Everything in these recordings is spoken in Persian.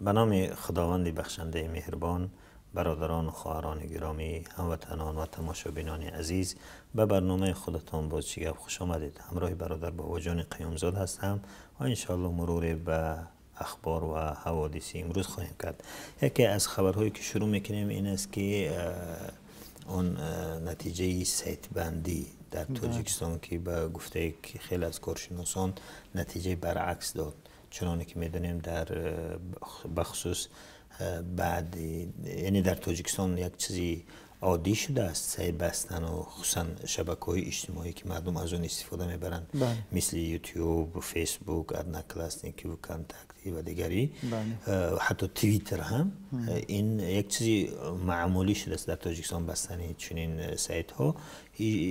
به نام خداوند بخشنده مهربان، برادران و خواهران گرامی، هموطنان و تماشابینان عزیز، به برنامه خودتان بازجگر خوش آمدید. همراه برادر باباجان قیامزاد هستم و انشاءالله مرور به اخبار و حوادث امروز خواهیم کرد. یکی از خبرهایی که شروع میکنیم این است که اون نتیجه سیت بندی در تاجیکستان که به گفته که خیلی از کارشناسان نتیجه برعکس داد، چنانه که میدونیم در بخصوص بعد یعنی در تاجیکستان یک چیزی عادی شده است سعی بستن و خصوصا شبکه‌های اجتماعی که مردم از اون استفاده میبرند، مثل یوتیوب و فیسبوک، ادناکلاسنیکی و کانتکتی و دیگری، حتی توییتر هم. این یک چیزی معمولی شده است در تاجیکستان بستن چنین سایت ها،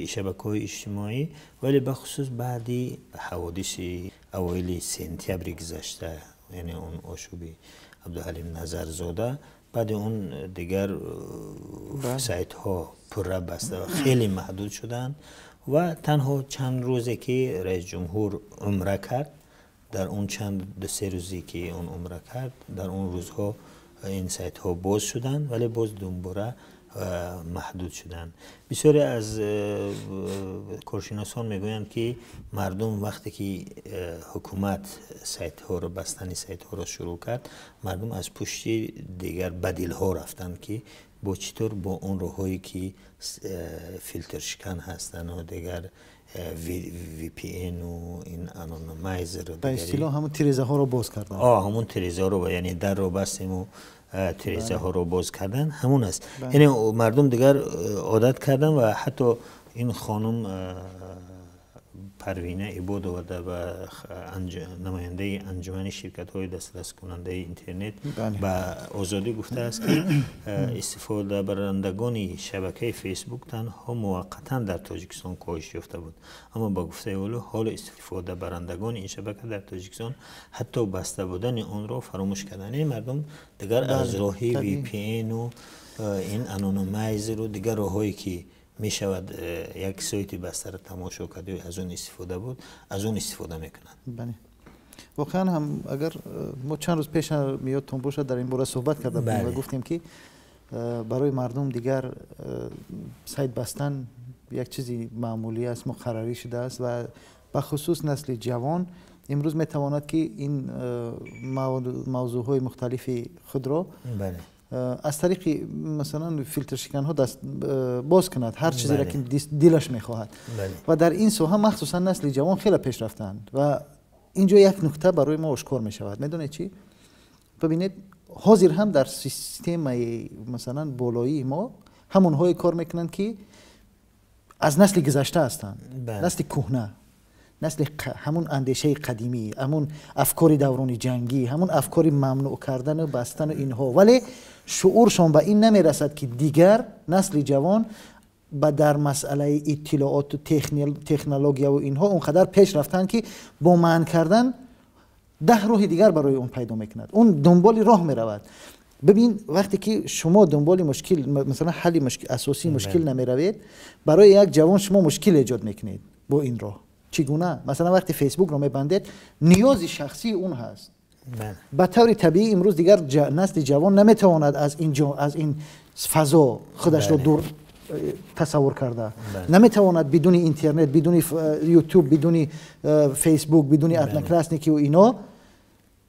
شبکه‌های اجتماعی. ولی بخصوص بعدی حوادث اوایل سپتامبر گذشته، یعنی اون آشوبی عبدالحلیم نظرزاده، بعد اون دیگر سایت ها پر بسته و خیلی محدود شدن و تنها چند روزی که رئیس جمهور عمره کرد، در اون چند دو سه روزی که اون عمره کرد، در اون روزها این سایت ها باز شدن ولی باز دوباره محدود شدن. بسیاری از کارشناسان میگویند که مردم وقتی که حکومت سایت ها رو بستن سایت ها رو شروع کرد، مردم از پشت دیگر بدیل ها رفتن که با چطور با اون راههایی که فیلتر شکن هستن و دیگر وی پی این و این انونایمایزر به اصطلاح همون تیرزه ها رو باز کردن. همون تیرزه ها رو، یعنی در رو بستیم و تیرزه ها رو باز کردن، همون است. یعنی مردم دیگر عادت کردن و حتی این خانم پروینه عباد آورده و نماینده انجمن شرکت های دسترس کننده اینترنت به آزادی گفته است که استفاده برندگان شبکه فیسبوک تنها موقتا در تاجیکستان کاهش یافته بود، اما با گفته او حال استفاده برندگان این شبکه در تاجیکستان حتی بسته بودن اون را فراموش کردن. این مردم دیگر از راه وی پی این و این انونایمایزر رو دیگر راههایی که می شود یک سایت بسته را تماشا کرده و از اون استفاده بود، از اون استفاده میکنند. بله واقعا هم اگر ما چند روز پیش میادتون باشه در این باره صحبت کرده بودیم و گفتیم که برای مردم دیگر سایت بستن یک چیزی معمولی است، مقرری شده است و به خصوص نسل جوان امروز میتواند که این موضوعهای مختلفی خود را از طریق مثلا فیلتر شکن ها دست باز کند، هر چیزی را که دلش میخواهد. و در این سوها مخصوصا نسل جوان خیلی پیش رفتند و اینجا یک نکته برای ما آشکار می شود. میدونید چی؟ ببینید حاضر هم در سیستم مثلا بالایی ما همون های کار میکنند که از نسل گذشته هستند، نسل کهنه، نسل همون اندیشه قدیمی، همون افکار دوران جنگی، همون افکار ممنوع کردن و بستن اینها، ولی شعورشان به این نمیرسد که دیگر نسل جوان در مسئله اطلاعات و تکنولوژی و اینها اونقدر پیش رفتن که با منع کردن 10 راه دیگر برای اون پیدا میکند، اون دنبال راه میرود. ببین وقتی که شما دنبال مشکل مثلا حل مشکل اساسی مشکل نمیروید، برای یک جوان شما مشکل ایجاد میکنید با این راه. چگونه؟ مثلا وقتی فیسبوک رو میبندید نیاز شخصی اون هست. به طور طبیعی امروز دیگر نسل جوان نمیتواند از این فضا خودش رو دور تصور کرده. نمیتواند بدون اینترنت، بدون یوتیوب، بدون فیسبوک، بدون ادناکلاسنیکی و اینا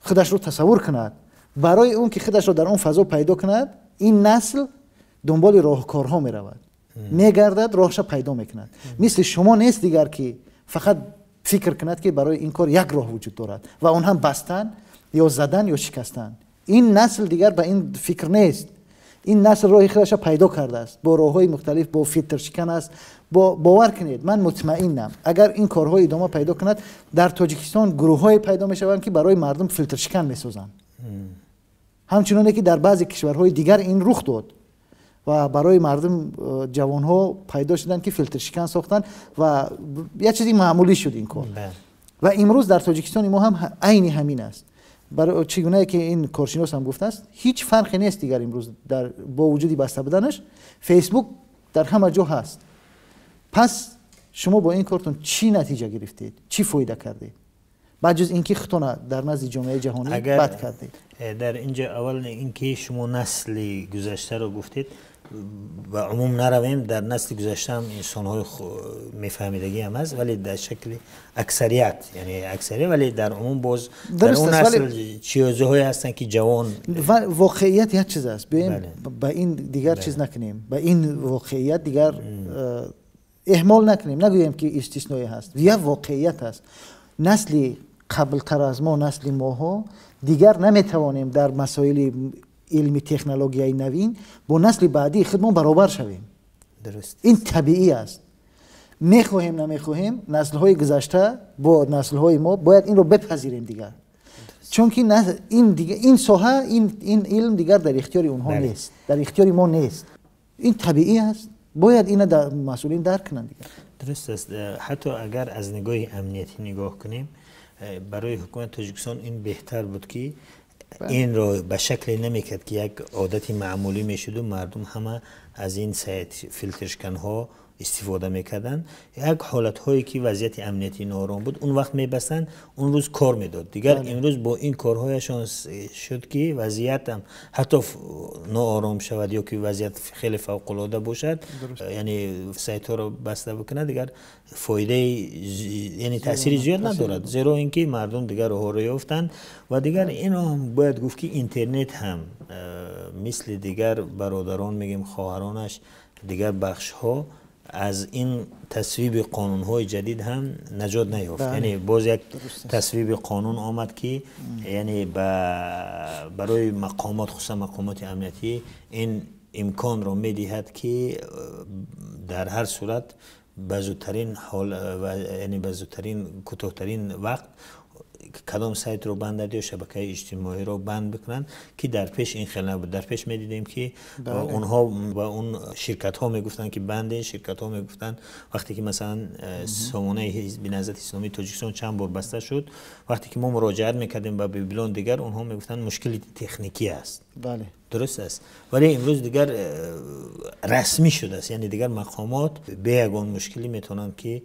خودش رو تصور کند. برای اون که خودش رو در اون فضا پیدا کند، این نسل دنبال راهکارها میرود، میگردد، راهش پیدا میکند. مثل شما نیست دیگر که فقط فکر کند که برای این کار یک راه وجود دارد و اون هم بستن یا زدن یا شکستن. این نسل دیگر به این فکر نیست. این نسل راه خودش پیدا کرده است با راههای مختلف، با فیلتر شکن است. باور کنید من مطمئنم اگر این کارها ادامه پیدا کند، در تاجیکستان گروه‌های پیدا میشوند که برای مردم فیلتر شکن میسازند، همچنانه که در بعضی کشورهای دیگر این رخ داد و برای مردم جوانها پیدا شدن که فیلتر شکن ساختن و یه چیزی معمولی شد این کار. و امروز در تاجیکستان ما هم عین همین است. برای چگونه که این کارشناس هم گفته است، هیچ فرقی نیست دیگر امروز با وجودی بسته بودنش فیسبوک در همه جا هست. پس شما با این کارتون چی نتیجه گرفتید؟ چی فایده کردید؟ بعد جز اینکه خودتون در نزد جامعه جهانی بد کردید. در اینجا اول اینکه شما نسل گذشته رو گفتید و عموم نرویم، در نسل گذشته هم انسان‌های میفهمیدگی هم هست ولی در شکل اکثریت، یعنی اکثریت، ولی در عموم باز در اون نسل چیزهایی هستن که جوان واقعیت یک چیز است. به این دیگر چیز نکنیم، به این واقعیت دیگر اهمال نکنیم، نگوییم که استثنایی هست، یا واقعیت هست. نسل قبل تر از ما، نسل ماها دیگر نمیتوانیم در مسائل علمی تکنولوژی نوین با نسل بعدی خودمون برابر شویم. درست. این طبیعی است. میخواهیم نمیخواهیم نسل های گذشته با نسل های ما باید این رو بپذیریم دیگر. چون که این دیگه این ساحه این علم دیگر در اختیار اونها نیست، در اختیار ما نیست. این طبیعی است. باید اینو در مسئولین درک کنن دیگر. درست است. حتی اگر از نگاه امنیتی نگاه کنیم، برای حکومت تاجیکستان این بهتر بود که این رو به شکلی نمیکرد که یک عادتی معمولی میشد و مردم همه از این سایت فیلترشکن ها استفاده میکردن. یک حالت هایی که وضعیت امنیتی نارام بود اون وقت میبستن، اون روز کار میداد دیگر. امروز با این کارهایشان شد که وضعیت هم حتی ناآرام شود یا که وضعیت خیلی فوق العاده باشد، یعنی سایت ها رو بسته بکنه دیگر فایده یعنی تاثیر زیاد ندارد، زیرا اینکه مردم دیگر راه یافتند. و دیگر این هم باید گفت که اینترنت هم مثل دیگر برادران میگیم خواهرانش دیگر بخش ها از این تصویب قانون های جدید هم نجات نیافت. یعنی باز یک تصویب قانون آمد که یعنی برای مقامات، خصوصا مقامات امنیتی، این امکان را میدهد که در هر صورت به زودترین حال و یعنی به زودترین کوتاه‌ترین وقت کدام سایت رو بند یا شبکه اجتماعی رو بند بکنن که در پیش این خیلی نبود. در پیش میدیدیم که اونها و اون شرکت ها میگفتن که بند، این شرکت ها میگفتن وقتی که مثلا سامانه حزب نهضت اسلامی تاجیکستان چند بار بسته شد، وقتی که ما مراجعت میکردیم به بیبلان دیگر اونها میگفتن مشکلی تکنیکی است. بله درست است. ولی امروز دیگر رسمی شده است، یعنی دیگر مقامات به یگان مشکلی میتونن که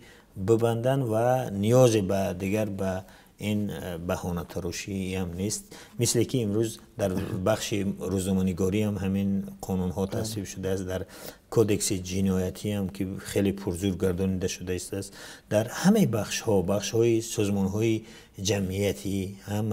ببندن و نیاز به دیگر به این بهانه تراشی هم نیست. مثل که امروز در بخش روزنامه‌نگاری هم همین قانون ها تصویب شده است، در کودکس جنایتی هم که خیلی پرزور گردانیده شده است، در همه بخش های سازمان های جمعیتی هم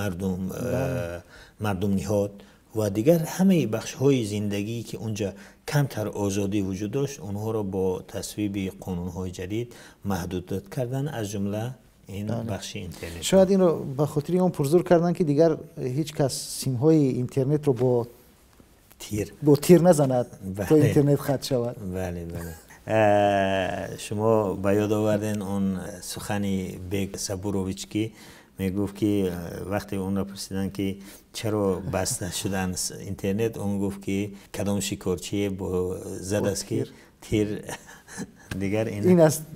مردم نهاد و دیگر همه بخش های زندگی که اونجا کمتر آزادی وجود داشت، اونها را با تصویب قانون های جدید محدود کردن، از جمله این بخش اینترنت. شاید این رو به خاطر اون پرزور کردن که دیگر هیچ کس سیم های اینترنت رو با تیر نزند تا اینترنت قطع شود. بله بله. شما به یاد آوردین اون سخنی بیگ صبوروویچ که میگفت که وقتی اون را پرسیدن که چرا بسته شدن اینترنت، اون گفت که کدام شکارچی با زد است که تیر دیگر این است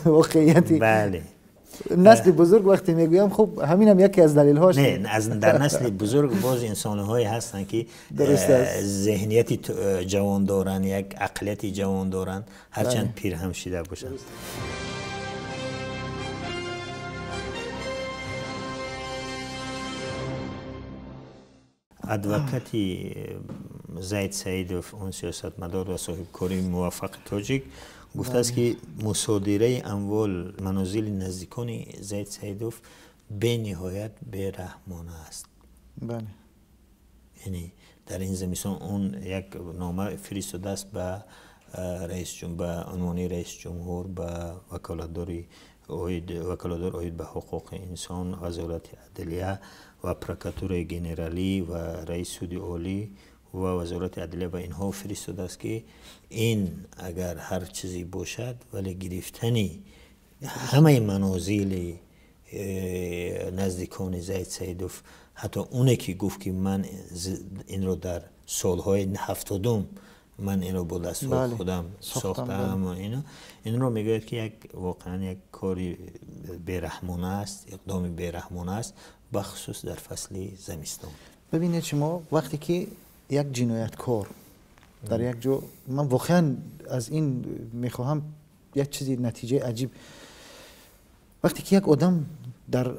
واقعیتی. بله. نسل بزرگ وقتی میگویم خب همین هم یکی از دلیل هاش. نه، از در نسل بزرگ باز انسان هایی هستن که ذهنیتی جوان دارن، یک عقلیتی جوان دارن، هرچند پیر هم شده باشن. ادوکت زید سعیدوف، اون سیاستمدار و صاحب کاری موفق تاجیک، گفته است که مصادره اموال منازل نزدیکان زید سعیدوف به نهایت بی‌رحمانه است. بله. یعنی در این زمستان اون یک نامه فرستاده است به عنوان رئیس جمهور، به وکالتدار عاید به حقوق انسان، وزارت عدلیه و پروکاتور ژنرالی و رئیس سود عالی و وزارت عدلیه به اینها فرستاده است که این اگر هر چیزی باشد ولی گرفتنی همه منازل نزدیکان زید سعیدوف، حتی اونه که گفت که من این رو در سالهای 70 من این رو با دستور خودم ساختم، این رو میگوید که واقعا یک کاری بی‌رحمانه است، اقدام بی‌رحمانه است، بخصوص در فصل زمستان. ببینید شما وقتی که یک جنایتکار در یک جا، من واقعا از این میخواهم یک چیزی نتیجه عجیب، وقتی که یک آدم در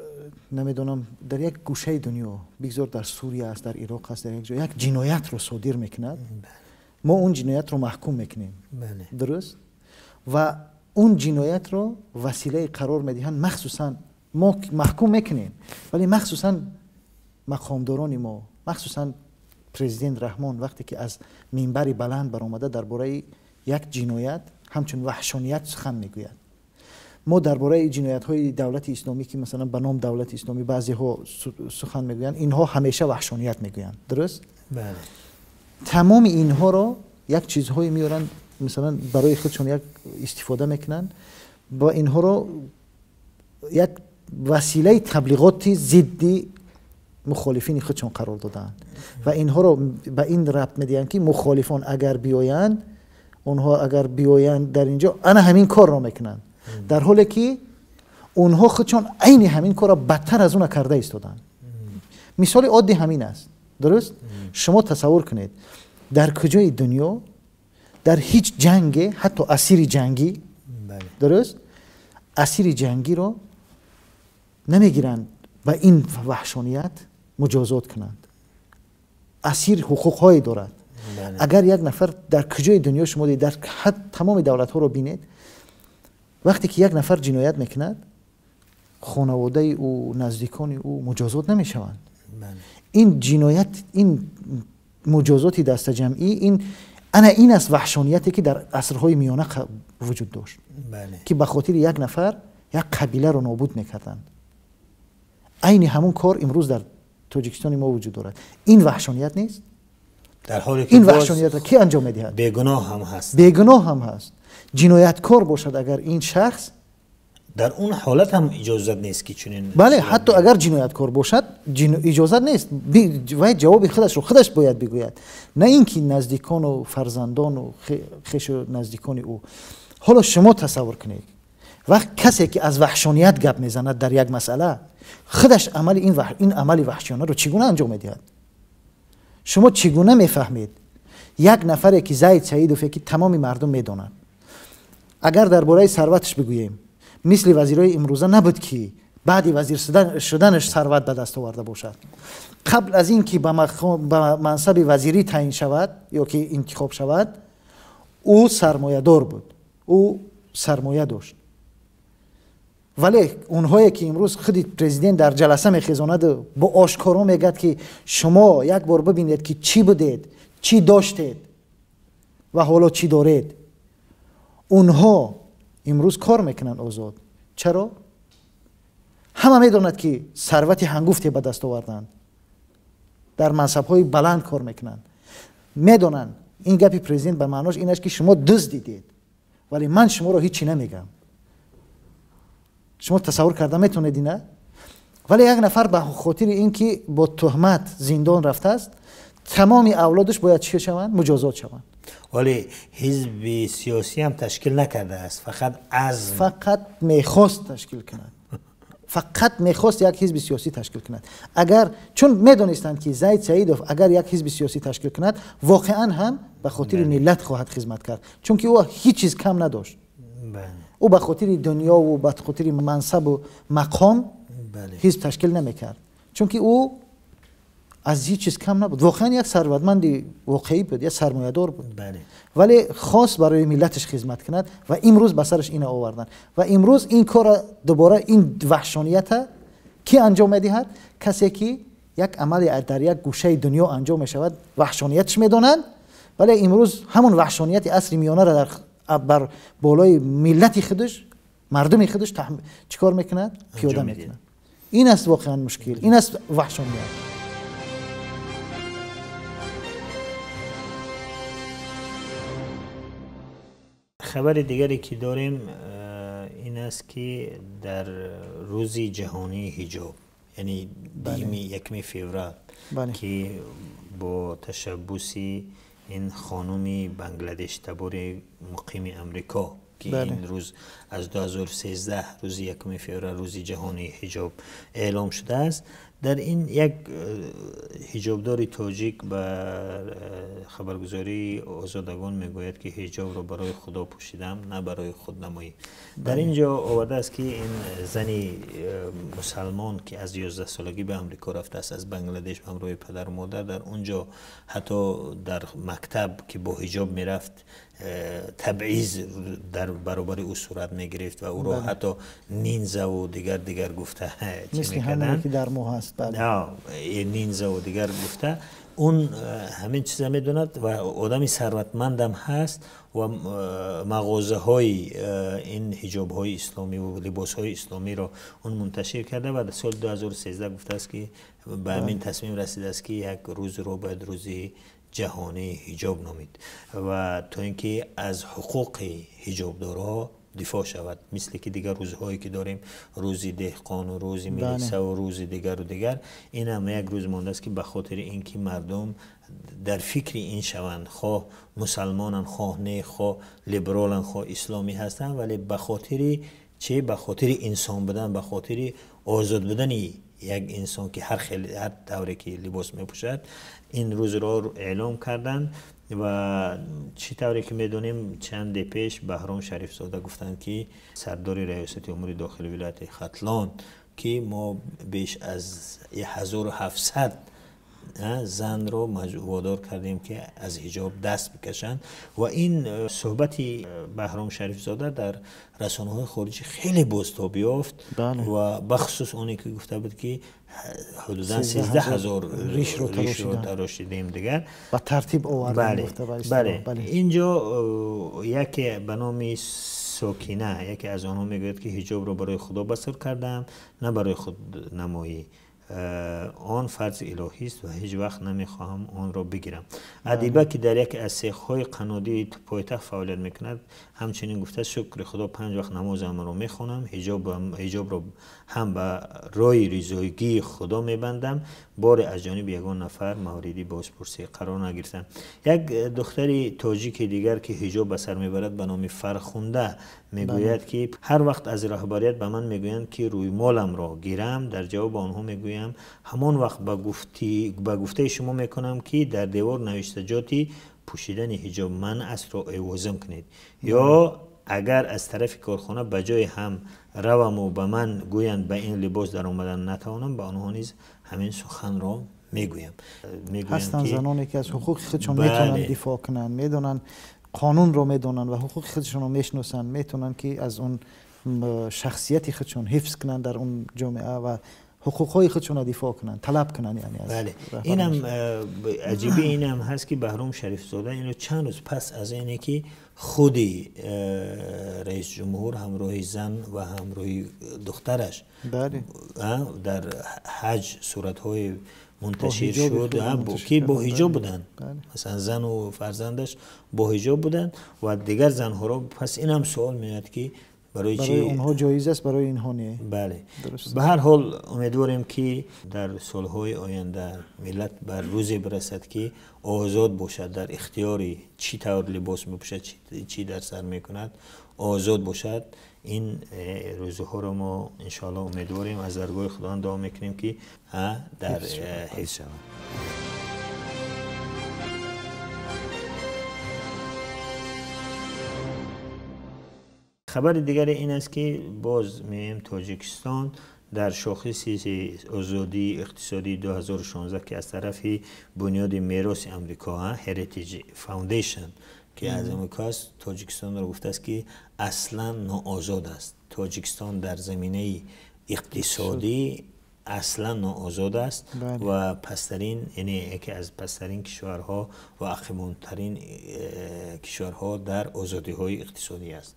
نمیدونم در یک گوشه دنیا بگذار در سوریه است، در عراق است، در یک جای یک جنایت رو صادر میکند، ما اون جنایت رو محکوم میکنیم. درست؟ و اون جنایت رو وسیله قرار میدهن، مخصوصا ما محکوم میکنیم ولی مخصوصا مقامداران ما، مخصوصا پرزیدنت رحمان وقتی که از منبر بلند برآمده درباره یک جنایت همچون وحشانیت سخن میگوید. ما درباره جنایت های دولت اسلامی که مثلا به نام دولت اسلامی بعضی ها سخن میگویند، اینها همیشه وحشانیت میگویند. درست؟ بله. تمام اینها رو یک چیزهایی میارن مثلا برای خودشون یک استفاده میکنن، با اینها رو یک وسیله تبلیغاتی ضد مخالفین خودشون قرار دادن و اینها رو به این ربط میدن که مخالفان اگر بیایند، اونها اگر بیایند در اینجا انا همین کار رو میکنن، در حالی که اونها خودشون عین همین کار را بدتر از اون کرده ایستادن. مثال عادی همین است. درست؟ شما تصور کنید در کجای دنیا در هیچ جنگ، حتی اسیر جنگی، درست؟ اسیر جنگی رو نمیگیرند و این وحشانیت مجازات کنند. اسیر حقوق‌هایی دارد. اگر یک نفر در کجای دنیا شما دید، در تمام دولت ها رو بینید، وقتی که یک نفر جنایت میکند خانواده او، نزدیکان او مجازات نمیشوند. این جنایت، این مجازاتی دست جمعی، این است وحشانیتی که در عصرهای میانه وجود داشت. که به خاطر یک نفر یک قبیله رو نابود میکردند. عین همون کار امروز در تاجیکستان ما وجود دارد. این وحشانیت نیست؟ در حالی که این وحشانیت را کی انجام میدهد؟ بیگناه هم هست. بیگناه هم هست. جنایتکار باشد اگر این شخص، در اون حالت هم اجازت نیست که چنین. بله، حتی اگر جنایتکار باشد اجازت نیست. و جواب خودش رو خودش باید بگوید، نه اینکه نزدیکان و فرزندان و خویش و نزدیکان او. حالا شما تصور کنید وقت کسی که از وحشانیت گپ میزند در یک مسئله، خودش عمل این عمل وحشیانه رو چگونه انجام میدهد؟ شما چگونه میفهمید یک نفری که زید سعیدوف که تمام مردم میدونند، اگر درباره ثروتش بگوییم مثل وزیرای امروزه نبود که بعد وزیر شدنش ثروت به دست آورده باشد. قبل از این که به منصب وزیری تعیین شود یا که انتخاب شود، او سرمایه دار بود، او سرمایه داشت. ولی اونهایی که امروز خود پرزیدنت در جلسه میخیزاند با آشکارا میگد که شما یک بار ببینید که چی بودید، چی داشتید و حالا چی دارید، اونها امروز کار میکنن آزاد. چرا؟ همه میدونند که ثروت هنگفتی به دست آوردند، در منصب‌های بلند کار میکنن. میدونن این گپی پرزیدنت به معناش این است که شما دزدیدید ولی من شما رو هیچی نمیگم. شما تصور کرده میتونید نه؟ ولی یک نفر به خاطر اینکه با تهمت زندان رفته است، تمام اولادش باید چی شوند؟ مجازات شوند. ولی حزب سیاسی هم تشکیل نکرده است، فقط میخواست تشکیل کند. فقط میخواست یک حزب سیاسی تشکیل کند. اگر چون میدونستند که زید سعیدوف اگر یک حزب سیاسی تشکیل کند واقعا هم به خاطر ملت خواهد خدمت کرد، چون که او هیچ چیز کم نداشت. او به خاطر دنیا و به خاطر منصب و مقام حزب تشکیل نمیکرد، چون که او از هیچ چیز کم نبود. واقعا یک ثروتمند واقعی بود، یک سرمایه‌دار بود. ولی خاص برای ملتش خدمت کند و امروز به سرش این آوردن و امروز این کار دوباره، این وحشانیت کی انجام میدهد؟ کسی که یک عمل در یک گوشه دنیا انجام میشود وحشانیتش میدونند، ولی امروز همون وحشانیت عصر میانه را بر بالای ملت خودش، مردم خودش چیکار میکند؟ پیاده میکند. این است واقعا مشکل، این است وحشانیت. خبر دیگری که داریم این است که در روز جهانی حجاب، یعنی یکمی فوریه که با تشبوسی این خانومی بنگلادش تبار مقیم امریکا که این روز از 2013 روز یکمی فوریه روز جهانی حجاب اعلام شده است، در این یک حجابدار تاجیک بر خبرگزاری آزادگان میگوید که حجاب را برای خدا پوشیدم نه برای خودنمایی. در اینجا آورده است که این زنی مسلمان که از 11 سالگی به امریکا رفته است از بنگلادش به همراه پدر و مادر، در اونجا حتی در مکتب که با حجاب میرفت تبعیض در برابر او صورت میگرفت و او را حتی نینزا و دیگر گفته مثل همونی که در ماه هست. نینزا و دیگر گفته. اون همین چیزا میدوند و آدمی ثروتمندم هست و مغازه های این حجاب های اسلامی و لباس های اسلامی را اون منتشر کرده و در سال 2013 گفته است که به همین تصمیم رسیده است که یک روز رو باید روزی جهانی حجاب نامید و تا اینکه از حقوق حجابدارها دفاع شود، مثل که دیگر روزهایی که داریم، روزی دهقان و روزی ملیسه و روزی دیگر این هم یک روز مانده است که به خاطر اینکه مردم در فکر این شوند، خواه مسلمانن خواه نه، خواه لیبرالن خواه اسلامی هستن، ولی به خاطر چه؟ به خاطر انسان بودن، به خاطر آزاد بودن یک انسان که هر طوری که لباس میپوشد این روز را اعلام کردند. و چی طوری که میدونیم چند پیش بهرام شریف زاده گفتند که سردار ریاست امور داخلی ولایت ختلان که ما بیش از 1700 زن رو وادار کردیم که از حجاب دست بکشند و این صحبت بهرام شریف زاده در رسانه‌های خارجی خیلی بازتاب یافت و بخصوص اونی که گفته بود که حدوداً 13,000 ریش رو تراشیدیم دیگر و ترتیب آوردن. بله. اینجا یکی به نام ساکینه، یکی از آنها میگوید که حجاب رو برای خدا بسر کردم نه برای خود نمایی، آن فرض الهی است و هیچ وقت نمیخواهم آن را بگیرم. ادیبه که در یک از سیخ‌های قنادی پایتخت فعالیت میکند همچنین گفته شکر خدا 5 وقت نمازم را میخوانم، حجاب را هم به رای رضایگی خدا میبندم، بار از جانب یگان نفر موردی بازپرسی قرار نگرفتم. یک دختری تاجیک دیگر که حجاب به سر میبرد به نام فرخنده میگوید که هر وقت از رهبریت به من میگویند که روی مالم را گیرم، در جواب آنها میگویم همان وقت به گفته شما میکنم که در دیوار نوشته جاتی پوشیدن حجاب من است را عوضم کنید، یا اگر از طرف کارخانه به جای هم روم و به من گویند به این لباس در آمدن نتوانم، به آنها نیز همین سخن را میگویم. هستن زنانی که از حقوق خودشون میتونن دفاع کنن، میدونن قانون رو میدونن و حقوق خودشون رو میشناسن، میتونن که از اون شخصیت خودشون حفظ کنن در اون جامعه و حقوقهای خودشون رو دفاع کنن، طلب کنن. یعنی بله. اینم عجیبی اینم هست که بهرام شریف زاده اینو چند روز پس از اینه که خودی رئیس جمهور همراه زن و همراه دخترش در حج صورتهای منتشر شد که با حجاب بودن، مثلا زن و فرزندش با حجاب بودن و دیگر زنها را. پس این هم سوال میاد که برای اونها جایز است، برای اینها نه. بله. به هر حال امیدواریم که در سالهای آینده ملت بر روزی برسد که آزاد باشد، در اختیاری چی طور لباس میپوشد، چی در سر میکند آزاد باشد. این روزها رو ما انشاءالله امیدواریم از درگاه خداوند دعا میکنیم که در حفظ شود. خبر دیگر این است که باز میم تاجیکستان در شاخص آزادی اقتصادی 2016 که از طرف بنیاد میراث امریکا هریتیج فاوندیشن که از امریکاست، تاجیکستان را گفته است که اصلا ناآزاد است. تاجیکستان در زمینه اقتصادی اصلا ناآزاد است و پسترین، یعنی یکی از پسترین کشورها و عقب‌ترین کشورها در آزادی های اقتصادی است.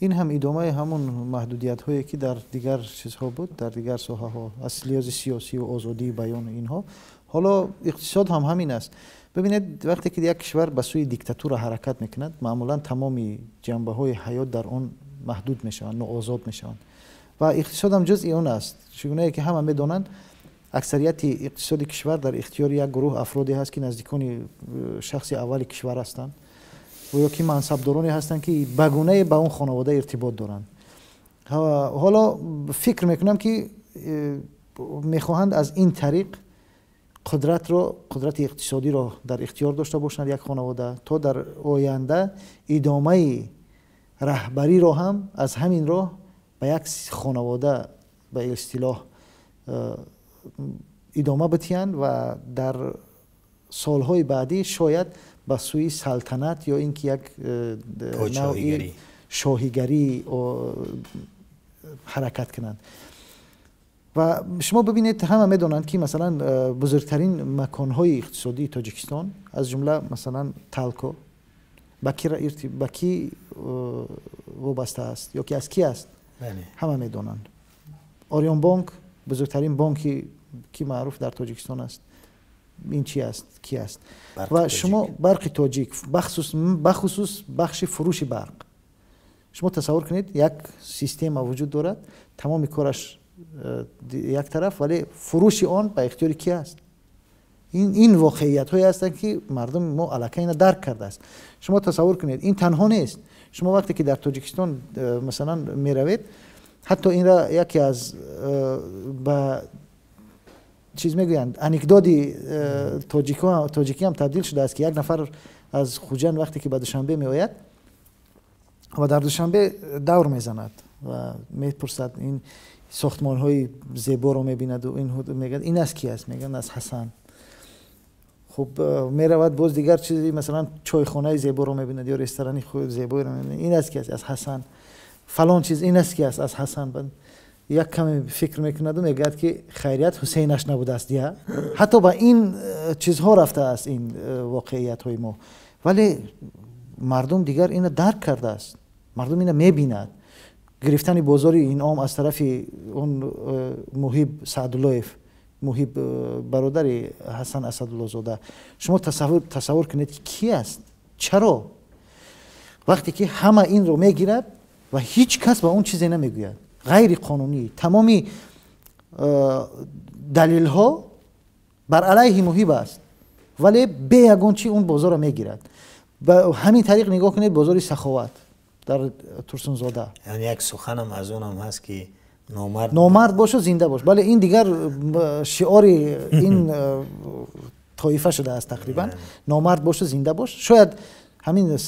این هم ادامه همون محدودیت هایی که در دیگر چیزها بود، در دیگر ساحه ها، از لحاظ سیاسی و آزادی بیان اینها. حالا اقتصاد هم همین است. ببینید وقتی که یک کشور به سوی دیکتاتور حرکت میکند، معمولا تمام جنبه های حیات در اون محدود میشوند، ناآزاد میشوند و اقتصاد هم جزئی اون است. چگونه که همه میدونند اکثریت اقتصاد کشور در اختیار یک گروه افرادی هست که نزدیکان شخص اول کشور هستند و یا که منصبدارانی هستند که بگونه به اون خانواده ارتباط دارند. حالا فکر میکنم که میخواهند از این طریق قدرت اقتصادی رو در اختیار داشته باشند یک خانواده، تا در آینده ادامه رهبری رو هم از همین راه به یک خانواده به اصطلاح ادامه بدهند و در سالهای بعدی شاید به سوی سلطنت یا اینکه یک نوعی شاهیگری حرکت کنند. و شما ببینید همه میدونند که مثلا بزرگترین مکانهای اقتصادی تاجیکستان از جمله مثلا تالکو به کی وابسته است یا که از کی است؟ همه میدونند. آریون بانک بزرگترین بانکی که معروف در تاجیکستان است، این چی است؟ کی است؟ و شما برق تاجیک بخصوص بخش فروش برق، شما تصور کنید یک سیستم وجود دارد، تمام کارش یک طرف، ولی فروش آن به اختیار کی است؟ این واقعیت هایی هستند که مردم ما الکی اینا درک کرده است. شما تصور کنید این تنها نیست. شما وقتی که در تاجیکستان مثلا می روید، حتی این را یکی از با چیز میگویند انکدوتی تاجیکی هم تبدیل شده است که یک نفر از خوجند وقتی که به دوشنبه می آید و در دوشنبه دور میزند و میپرسد این ساختمان های زیبا رو میبیند و این میگن این از کی است؟ میگن از حسن. خب میرود باز دیگر چیزی مثلا چایخانه زیبا رو میبیند یا رستورانی زیبا رو میبیند، این از کی است؟ از حسن. فلان چیز این است کی است؟ از حسن. بعد یک کمی فکر میکند و میگه که خیریت حسینش نبوده است یا حتی با این چیزها رفته است این واقعیت های ما، ولی مردم دیگر اینو درک کرده است. مردم اینو میبیند. گرفتن بازار اینعام از طرف اون محیب سعداللهیف، محیب برادر حسن اسدالله زاده، شما تصور کنید که کی است؟ چرا؟ وقتی که همه این رو میگیرد و هیچ کس به اون چیزی نمیگوید، غیر قانونی، تمامی دلیل ها بر علیه محیب است، ولی به یگان چی اون بازار رو میگیرد. به همین طریق نگاه کنید بازار سخاوت در ترسونزاده، یعنی یک سخنم از اونم هست که نامرد باش و زنده باش. بله این دیگر شعار این طایفه شده است تقریبا، نامرد باش و زنده باش. شاید همین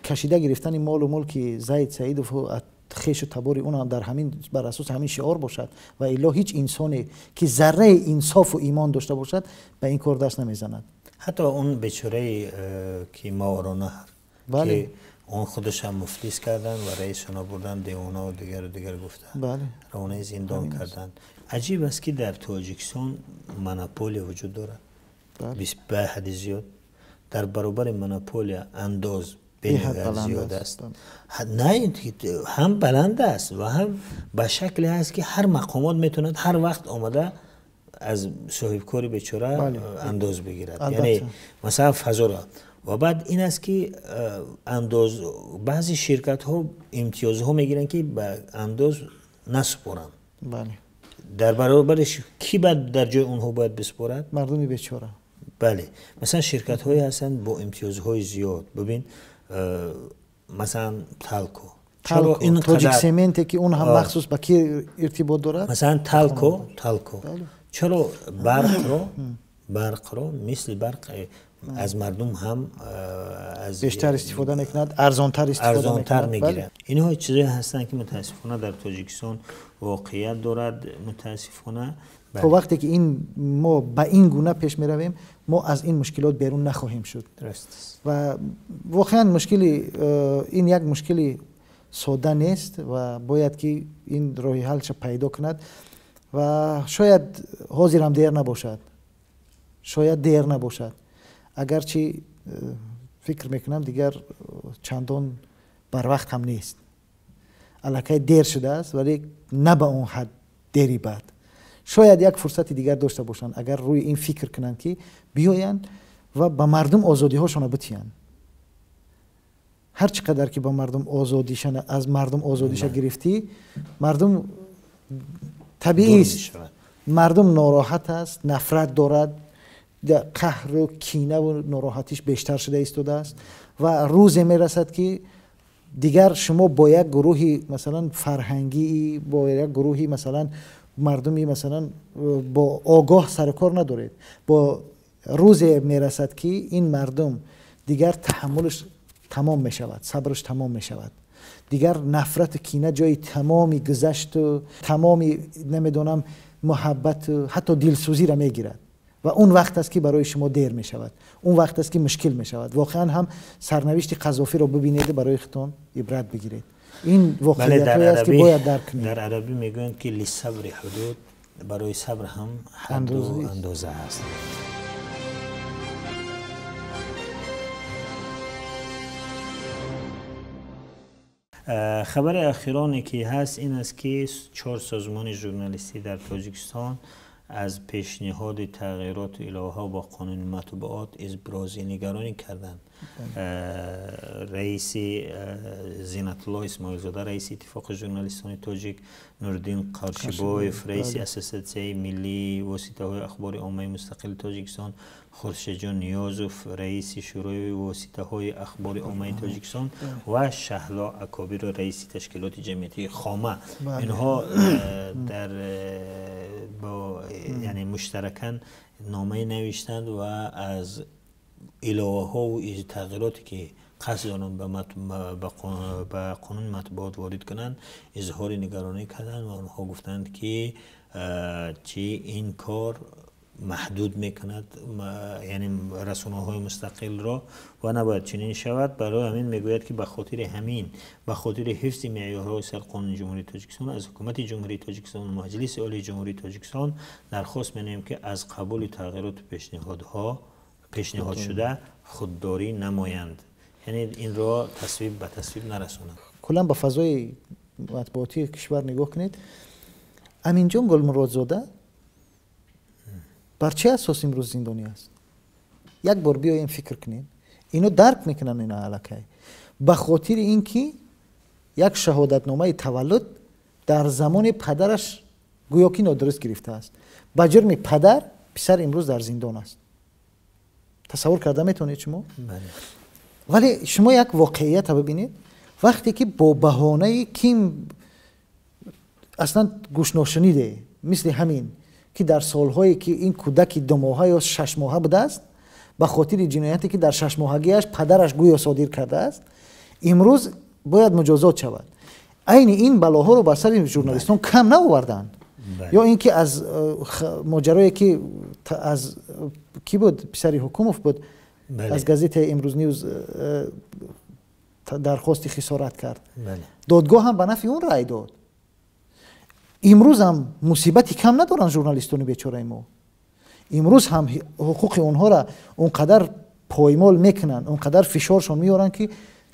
کشیده گرفتن مال و ملک زید سعید و خیش و تبار اون هم در همین بر اساس همین شعار باشد و الا هیچ انسانی که ذره انصاف و ایمان داشته باشد به این کار دست نمیزند. حتی اون بیچاره که ماورانهر که اون خودش هم مفلس کردن و رئیسشون بردن دیونا و دیگر گفتن، بله، روانه زندان کردن. عجیب است که در تاجیکستان مونوپولی وجود دارد، بله، به حد زیاد. در برابر مونوپولی انداز به زیاد است. نه هم بلند است و هم به شکلی هست که هر مقامات میتونند هر وقت آمده از صاحب کاری بیچاره انداز بگیرد. یعنی مثلا فضا را. و بعد این است که انداز بعضی شرکت ها امتیاز ها میگیرن که به انداز نسپارن. بله. در برابرش کی باید در جای اونها باید بسپارد؟ مردمی بیچاره. بله. مثلا شرکت هایی هستن با امتیازهای زیاد. ببین مثلا تالکو این تاجیک سمنت که اون هم مخصوص به کی ارتباط دارد؟ مثلا تالکو چرا برق رو مثل برق از مردم هم از بیشتر استفاده نکند، ارزانتر میگیرن. اینها چیزایی هستن که متاسفانه در تاجیکستان واقعیت دارد. متاسفانه تا وقتی که این ما به این گونه پیش می رویم ما از این مشکلات بیرون نخواهیم شد. درست. و واقعا مشکلی این یک مشکلی ساده نیست و باید که این راه حلش پیدا کند و شاید حاضر هم دیر نباشد. اگرچه فکر میکنم دیگر چندان بر وقت هم نیست، الکی دیر شده است، ولی نه به اون حد دیری بعد. شاید یک فرصت دیگر داشته باشند اگر روی این فکر کنند که بیایند و به مردم آزادی هاشون بتیان. هر چقدر که با مردم آزادیشون از مردم آزادیش گرفتی، مردم طبیعی است، مردم ناراحت است، نفرت دارد، قهر و کینه و ناراحتیش بیشتر شده ایستاده است و روز میرسد که دیگر شما با یک گروهی مثلا فرهنگی، با یک گروهی مثلا مردمی مثلا با آگاه سر کار ندارید. با روز میرسد که این مردم دیگر تحملش تمام می شود، صبرش تمام می شود، دیگر نفرت کینه جای تمامی گذشت و تمامی نمیدونم محبت حتی دلسوزی را میگیرد و اون وقت است که برای شما دیر می شود، اون وقت است که مشکل می شود. واقعا هم سرنوشت قذافی را ببینید برای خودتان عبرت بگیرید. این واقعیت است که باید درک کنید. در عربی میگن که لصبر حدود، برای صبر هم حد و اندازه هست. خبر اخیرانی که هست این است که 4 سازمان ژورنالیستی در تاجیکستان از پیشنهاد تغییرات الهه با قانون مطبوعات ابراز نگرانی کردند. رئیس زینت الله اسماعیل زاده، رئیس اتفاق ژورنالیستان تاجیک، نوردین قارشیبایف، رئیس اساسیاسیون ملی واسطه های اخبار عامه مستقل تاجیکستان، خورشید جان نیازوف، رئیس شورای واسطه های اخبار عامه تاجیکستان و شهلا اکابر، رئیس تشکیلات جمعیتی خامه، اینها در با یعنی مشترکاً نامه نوشتند و از الهه ها و تغییراتی که قصد دارند به قانون مطبوعات وارد کنند اظهار نگرانی کردند و آنها گفتند که این کار محدود میکند یعنی رسانه‌های مستقل را و نباید چنین شود. برای همین میگوید که به خاطر حفظ معیارهای سرقانون جمهوری تاجیکستان از حکومت جمهوری تاجیکستان و مجلس عالی جمهوری تاجیکستان درخواست می‌کنیم که از قبول تغییرات پیشنهاد شده خودداری نمایند، یعنی این را تصویب به تصویب نرسانند. کلا به فضای مطبوعاتی کشور نگاه کنید. امین جان گلمرادزاده بر چه اساس امروز زندانی است؟ یک بار بیایم فکر کنیم. اینو درک میکنن اینا علاقه به خاطر اینکه یک شهادتنامه تولد در زمان پدرش گویا که نادرست گرفته است. به جرم پسر امروز در زندان است. تصور کرده میتونید شما؟ ولی شما یک واقعیت ببینید، وقتی که با بهانه کیم اصلا گوش نشنیده مثل همین که در سالهایی که این کودک 2 ماهه یا 6 ماهه بوده است به خاطر جنایتی که در 6 ماهگیش پدرش گویا صادر کرده است، امروز باید مجازات شود. عین این بلاها رو بر سر ژورنالیستان کم نآوردند. یا اینکه از ماجرایی که از کی بود، پسری حکومت بود، از گازیت امروز نیوز درخواست خسارت کرد. دادگاه هم به نفع اون رأی داد. امروز هم مصیبتی کم ندارن ژورنالیستان بیچاره ما. امروز هم حقوق اونها را اونقدر پایمال میکنن، اونقدر فشارشون میارن که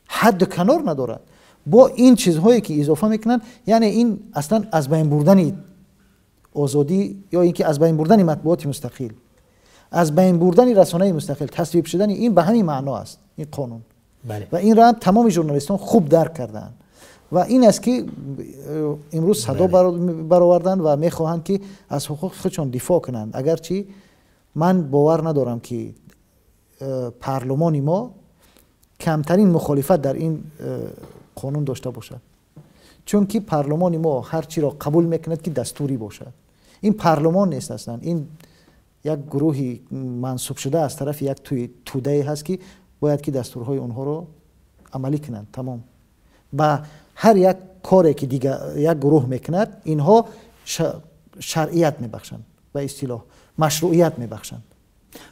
حد کنار ندارد. با این چیزهایی که اضافه میکنن، یعنی این اصلا از بین بردن آزادی یا اینکه از بین بردن مطبوعات مستقل، از بین بردن رسانه مستقل، تصویب شدن این به همین معنا است این قانون. و این را تمام ژورنالیستان خوب درک کردن و این است که امروز صدا برآوردن و میخواهند که از حقوق خودشون دفاع کنند. اگرچه من باور ندارم که پارلمان ما کمترین مخالفت در این قانون داشته باشد، چون که پارلمان ما هر چی را قبول میکند که دستوری باشد. این پارلمان نیست اصلا، این یک گروهی منصوب شده از طرف یک توده هست که باید که دستورهای اونها رو عملی کنند. تمام. با هر یک کاری که دیگه یک گروه میکند اینها شرعیت میبخشند و اصطلاح مشروعیت میبخشند.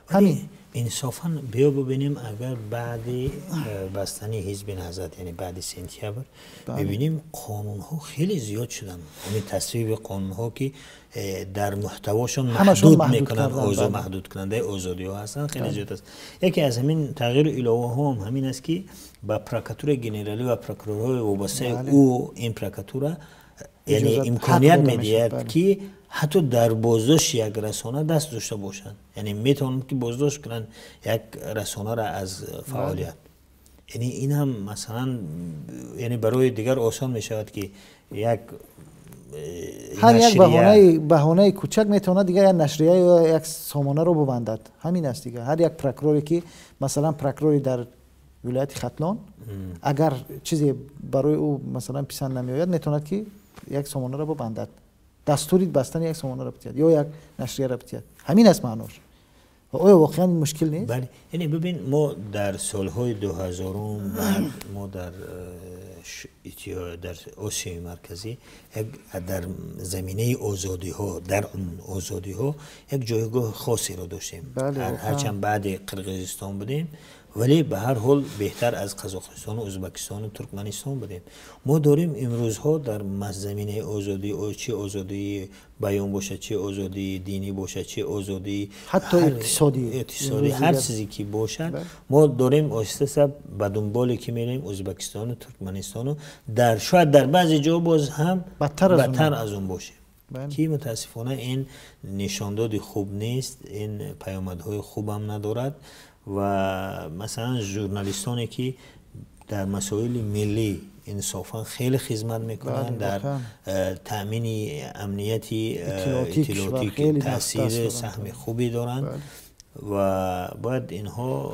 همین انصافا بیا ببینیم اگر بعد بستنی حزب نهضت یعنی بعد سپتامبر ببینیم قانون ها خیلی زیاد شدن، یعنی تصویب قانون ها که در محتواشون محدود میکنن، اوضاع محدود کننده آزادی ها هستن خیلی زیاد است. یکی از همین تغییر الهه ها هم همین است که با پروکاتور گنرالی و پروکورورهای وابسته او این پروکاتور یعنی امکانیت میدهد که حتی در بازداشت یک رسانه دست داشته باشند، یعنی میتونند که بازداشت کنند یک رسانه را از فعالیت. یعنی این هم مثلا یعنی برای دیگر آسان می شود که یک هر یک بهانه کوچک میتونه دیگه یک نشریه یا یک سامانه رو ببندد. همین است دیگه. هر یک پروکوروری که مثلا پروکوروری در ولایت ختلان اگر چیزی برای او مثلا پسند نمیآید میتونه که یک سامانه رو ببندد دستوری بستن یک سامانه ربطیت یا یک نشریه ربطیت، همین است معناش. آیا واقعا این مشکل نیست؟ بله، یعنی ببین ما در سالهای 2000 بعد ما در آسیای مرکزی در زمینه آزادی ها، در آزادی ها یک جایگاه خاصی را داشتیم. بله، هرچند بعد قرقیزستان بودیم ولی به هر حال بهتر از قزاقستان و ازبکستان و ترکمنستان بودیم. ما داریم امروزها در زمینه آزادی، چه آزادی بیان باشه، چه آزادی دینی باشه، چه آزادی حتی اقتصادی هر چیزی که باشد، ما داریم آهسته به دنبال که میریم ازبکستان و ترکمنستان و شاید در بعضی جا باز هم بدتر از اون باشه. که متاسفانه این نشانداد خوب نیست، این پیامدهای خوب هم ندارد. و مثلا ژورنالیستانی که در مسائل ملی انصافا خیلی خدمت میکنن، در تامین امنیتی اطلاعاتی تاثیر سهم خوبی دارن و باید اینها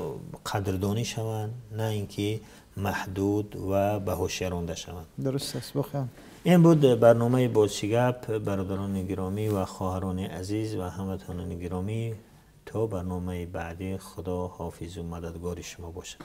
قدردانی شوند، نه اینکه محدود و به هوش رانده شوند. درست است. بخیر. این بود برنامه بازیگپ. برادران گرامی و خواهران عزیز و هموطنان گرامی، تا برنامه بعدی خدا حافظ و مددگار شما باشد.